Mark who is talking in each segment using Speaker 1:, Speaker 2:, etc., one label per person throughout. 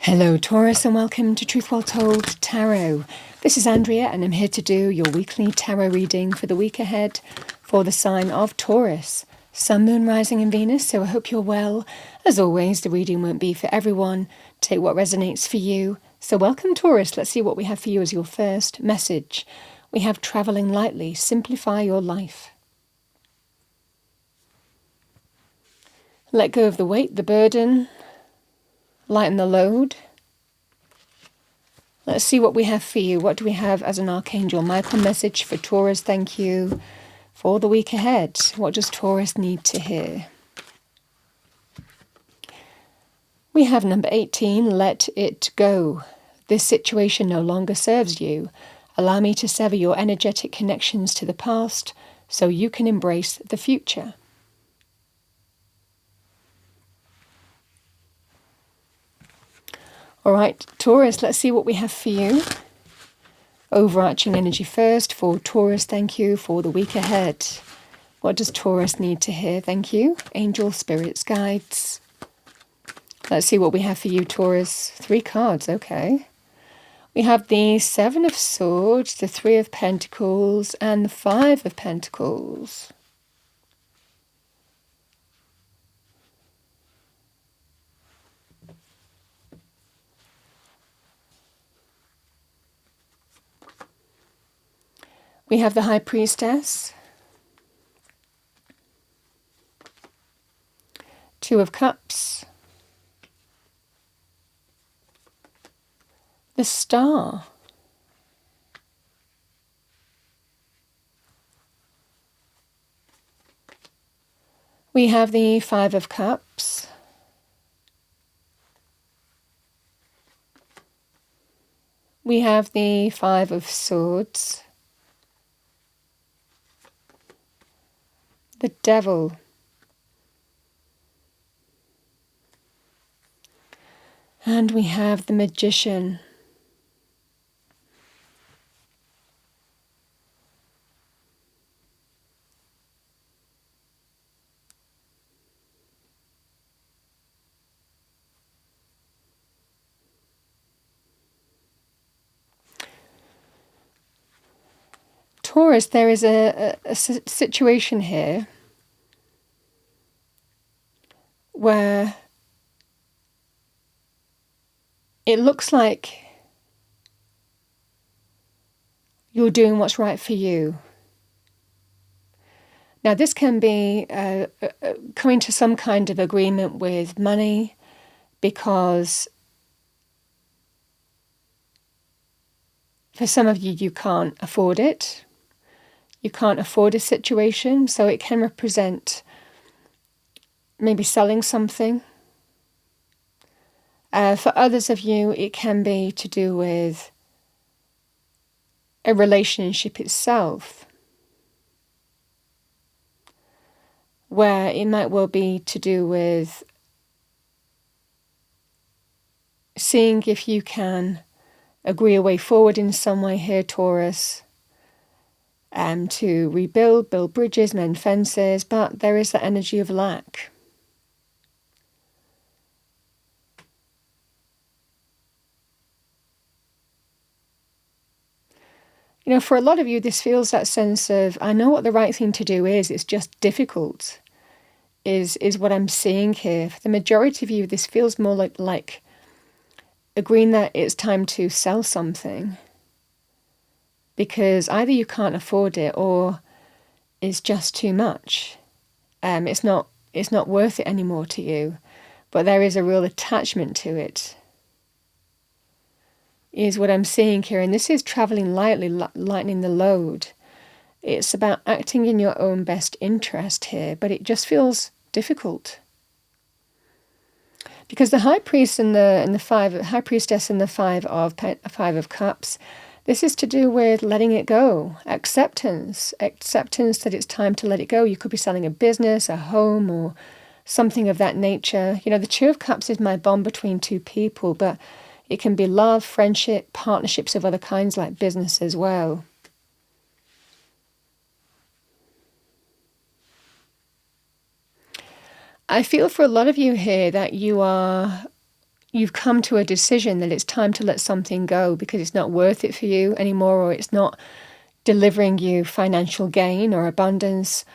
Speaker 1: Hello Taurus and welcome to Truth Well Told Tarot. This is Andrea and I'm here to do your weekly tarot reading for the week ahead for the sign of Taurus. Sun, Moon, Rising and Venus, so I hope you're well. As always, the reading won't be for everyone. Take what resonates for you. So welcome Taurus, let's see what we have for you as your first message. We have travelling lightly, simplify your life. Let go of the weight, the burden. Lighten the load. Let's see what we have for you. What do we have as an Archangel Michael message for Taurus? Thank you for the week ahead. What does Taurus need to hear? We have number 18, let it go. This situation no longer serves you. Allow me to sever your energetic connections to the past so you can embrace the future. All right, Taurus, let's see what we have for you. Overarching energy first for Taurus, thank you for the week ahead. What does Taurus need to hear? Thank you. Angel, spirits, guides. Let's see what we have for you, Taurus. 3 cards, okay. We have the 7 of Swords, the 3 of Pentacles, and the 5 of Pentacles. We have the High Priestess, 2 of Cups, the Star, we have the 5 of Cups, we have the 5 of Swords, the Devil, and we have the Magician. Taurus, there is a situation here where it looks like you're doing what's right for you. Now, this can be coming to some kind of agreement with money because for some of you, you can't afford it. You can't afford a situation, so it can represent maybe selling something. For others of you, it can be to do with a relationship itself, where it might well be to do with seeing if you can agree a way forward in some way here, Taurus, to rebuild, build bridges, mend fences, but there is that energy of lack. You know, for a lot of you, this feels that sense of, I know what the right thing to do is, it's just difficult, is what I'm seeing here. For the majority of you, this feels more like agreeing that it's time to sell something because either you can't afford it or it's just too much. It's not worth it anymore to you, but there is a real attachment to it, is what I'm seeing here. And this is traveling lightly, lightening the load. It's about acting in your own best interest here, but it just feels difficult. Because the High Priest and the High Priestess and the Five of Cups, this is to do with letting it go, acceptance that it's time to let it go. You could be selling a business, a home, or something of that nature. You know, the Two of Cups is my bond between two people, but it can be love, friendship, partnerships of other kinds like business as well. I feel for a lot of you here that you are you've come to a decision that it's time to let something go because it's not worth it for you anymore, or it's not delivering you financial gain or abundance.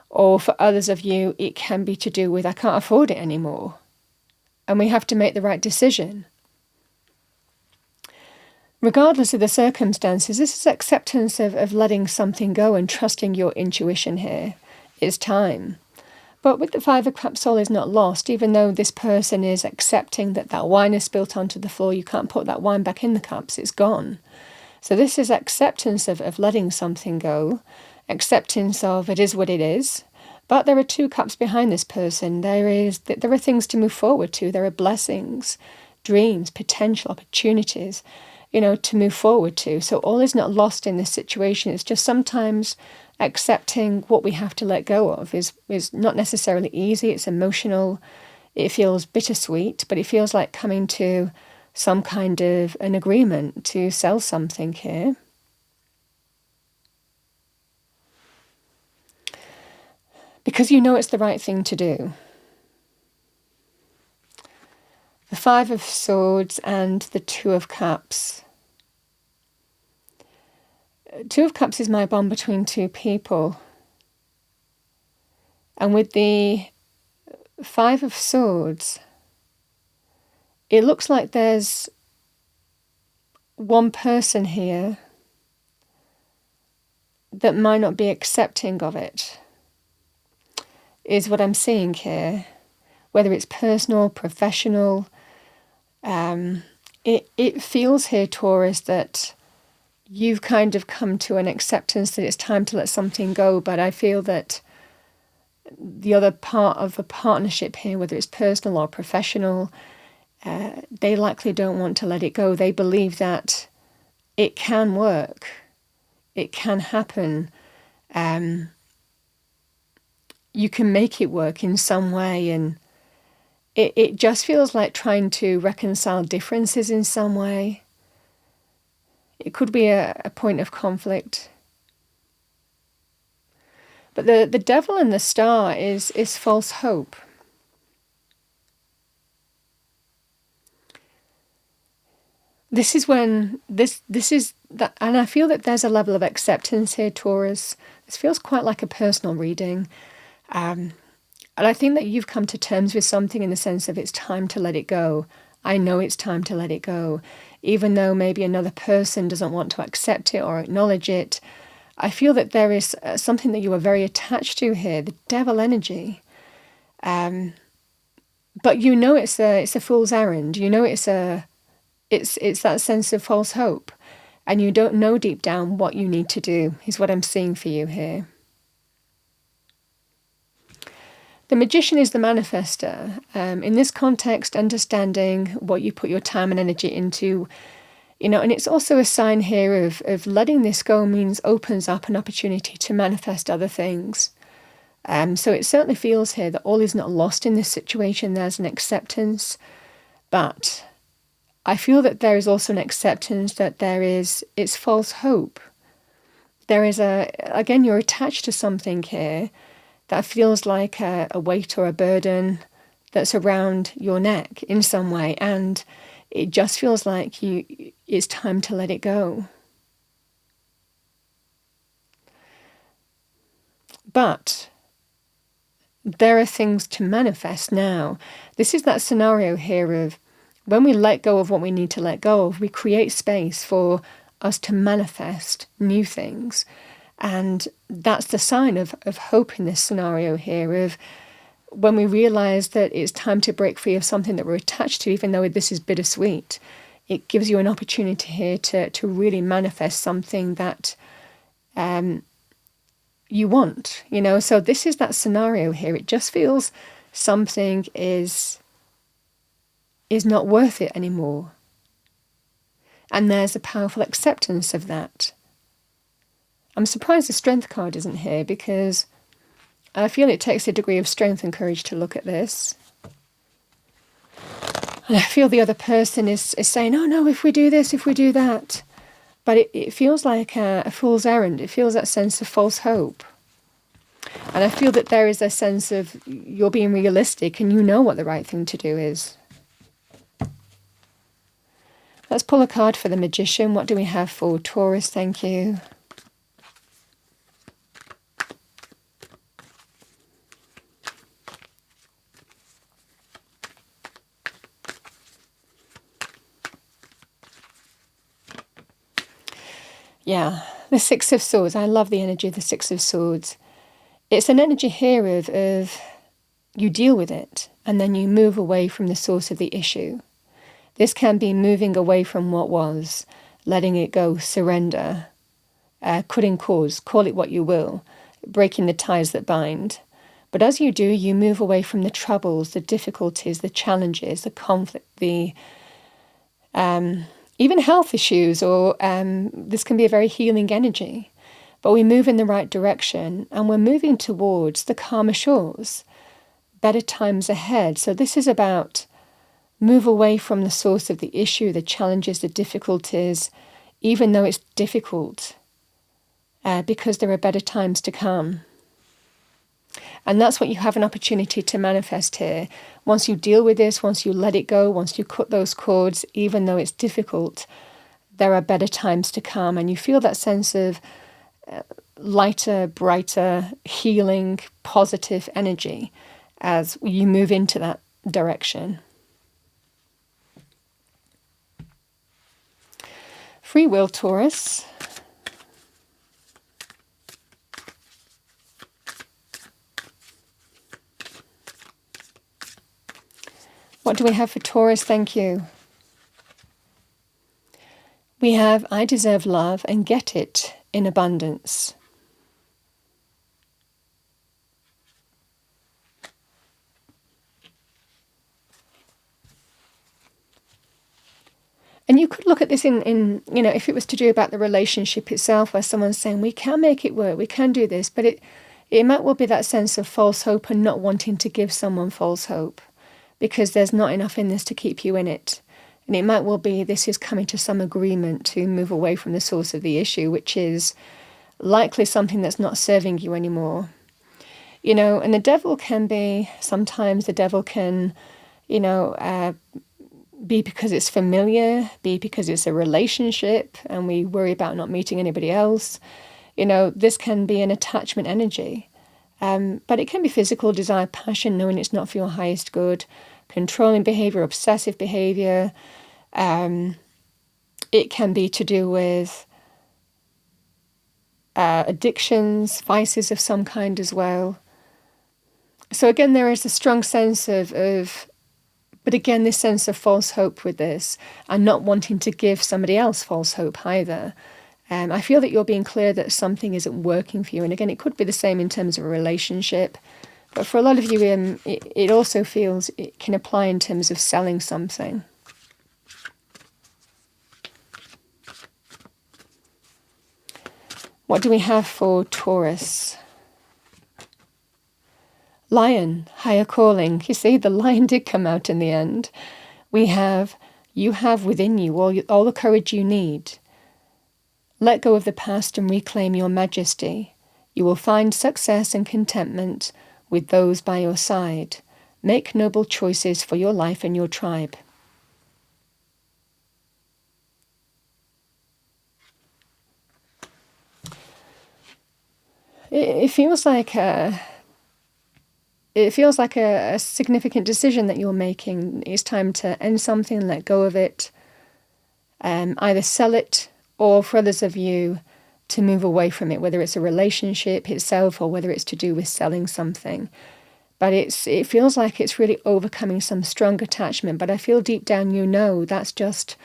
Speaker 1: Or for others of you, it can be to do with, I can't afford it anymore. And we have to make the right decision. Regardless of the circumstances, this is acceptance of letting something go and trusting your intuition here. It's time. But with the Five of Cups, all is not lost. Even though this person is accepting that that wine is spilt onto the floor, you can't put that wine back in the cups, it's gone. So this is acceptance of letting something go, acceptance of it is what it is. But there are two cups behind this person. There are things to move forward to. There are blessings, dreams, potential, opportunities, to move forward to. So all is not lost in this situation. It's just sometimes accepting what we have to let go of is not necessarily easy. It's emotional. It feels bittersweet, but it feels like coming to some kind of an agreement to sell something here. Because you know it's the right thing to do. The Five of Swords and the Two of Cups. Two of Cups is my bond between two people. And with the Five of Swords, it looks like there's one person here that might not be accepting of it, is what I'm seeing here. Whether it's personal, professional, it feels here, Taurus, that you've kind of come to an acceptance that it's time to let something go, but I feel that the other part of the partnership here, whether it's personal or professional, they likely don't want to let it go. They believe that it can work. It can happen. You can make it work in some way, and it just feels like trying to reconcile differences in some way. It could be a point of conflict. But the devil and the star is false hope. This is when this is that, and I feel that there's a level of acceptance here, Taurus. This feels quite like a personal reading. And I think that you've come to terms with something in the sense of it's time to let it go. I know it's time to let it go. Even though maybe another person doesn't want to accept it or acknowledge it, I feel that there is something that you are very attached to here, the devil energy. But you know it's a fool's errand. You know it's that sense of false hope. And you don't know deep down what you need to do, is what I'm seeing for you here. The Magician is the manifester. In this context, understanding what you put your time and energy into, and it's also a sign here of letting this go means opens up an opportunity to manifest other things. So it certainly feels here that all is not lost in this situation. There's an acceptance, but I feel that there is also an acceptance that it's false hope. There is again, you're attached to something here that feels like a weight or a burden that's around your neck in some way, and it just feels like it's time to let it go. But there are things to manifest now. This is that scenario here of when we let go of what we need to let go of, we create space for us to manifest new things. And that's the sign of hope in this scenario here, of when we realize that it's time to break free of something that we're attached to, even though this is bittersweet. It gives you an opportunity here to really manifest something that you want, So this is that scenario here. It just feels something is not worth it anymore. And there's a powerful acceptance of that. I'm surprised the Strength card isn't here, because I feel it takes a degree of strength and courage to look at this. And I feel the other person is saying, oh no, if we do this, if we do that. But it feels like a fool's errand. It feels that sense of false hope. And I feel that there is a sense of you're being realistic and you know what the right thing to do is. Let's pull a card for the Magician. What do we have for Taurus? Thank you. Yeah, the Six of Swords. I love the energy of the Six of Swords. It's an energy here of you deal with it and then you move away from the source of the issue. This can be moving away from what was, letting it go, surrender, cutting cords, call it what you will, breaking the ties that bind. But as you do, you move away from the troubles, the difficulties, the challenges, the conflict, the even health issues, or this can be a very healing energy. But we move in the right direction and we're moving towards the calmer shores, better times ahead. So this is about move away from the source of the issue, the challenges, the difficulties, even though it's difficult, because there are better times to come. And that's what you have an opportunity to manifest here. Once you deal with this, once you let it go, once you cut those cords, even though it's difficult, there are better times to come. And you feel that sense of lighter, brighter, healing, positive energy as you move into that direction. Free will, Taurus. What do we have for Taurus? Thank you. We have, I deserve love and get it in abundance. And you could look at this in if it was to do about the relationship itself, where someone's saying, we can make it work, we can do this, but it might well be that sense of false hope and not wanting to give someone false hope because there's not enough in this to keep you in it. And it might well be this is coming to some agreement to move away from the source of the issue, which is likely something that's not serving you anymore. And the devil can be, sometimes the devil can, be because it's familiar, be because it's a relationship and we worry about not meeting anybody else. This can be an attachment energy. But it can be physical desire, passion, knowing it's not for your highest good, controlling behavior, obsessive behavior. It can be to do with addictions, vices of some kind as well. So again, there is a strong sense but again, this sense of false hope with this and not wanting to give somebody else false hope either. I feel that you're being clear that something isn't working for you. And again, it could be the same in terms of a relationship. But for a lot of you, it also feels it can apply in terms of selling something. What do we have for Taurus? Lion, higher calling. You see, the lion did come out in the end. You have within you all the courage you need. Let go of the past and reclaim your majesty. You will find success and contentment with those by your side. Make noble choices for your life and your tribe. It feels like a significant decision that you're making. It's time to end something, let go of it, either sell it or for others of you to move away from it, whether it's a relationship itself or whether it's to do with selling something. But it feels like it's really overcoming some strong attachment. But I feel deep down that's just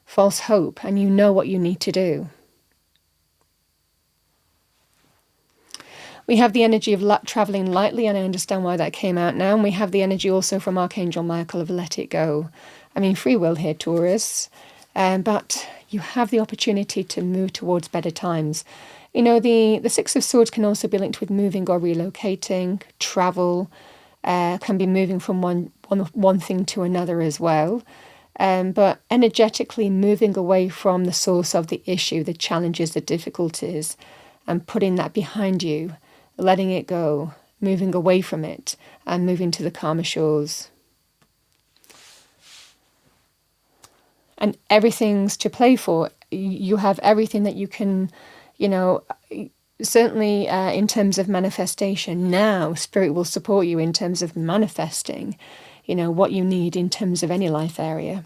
Speaker 1: false hope and you know what you need to do. We have the energy of traveling lightly, and I understand why that came out now. And we have the energy also from Archangel Michael of let it go. I mean, free will here, Taurus. But you have the opportunity to move towards better times. The Six of Swords can also be linked with moving or relocating, travel, can be moving from one thing to another as well. But energetically moving away from the source of the issue, the challenges, the difficulties, and putting that behind you, letting it go, moving away from it, and moving to the calmer shores. and everything's to play for. You have everything that you can, certainly in terms of manifestation. Now, Spirit will support you in terms of manifesting, what you need in terms of any life area.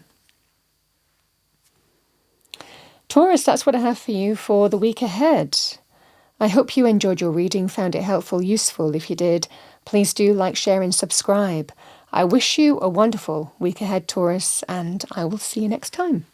Speaker 1: Taurus, that's what I have for you for the week ahead. I hope you enjoyed your reading, found it helpful, useful. If you did, please do like, share and subscribe. I wish you a wonderful week ahead, Taurus, and I will see you next time.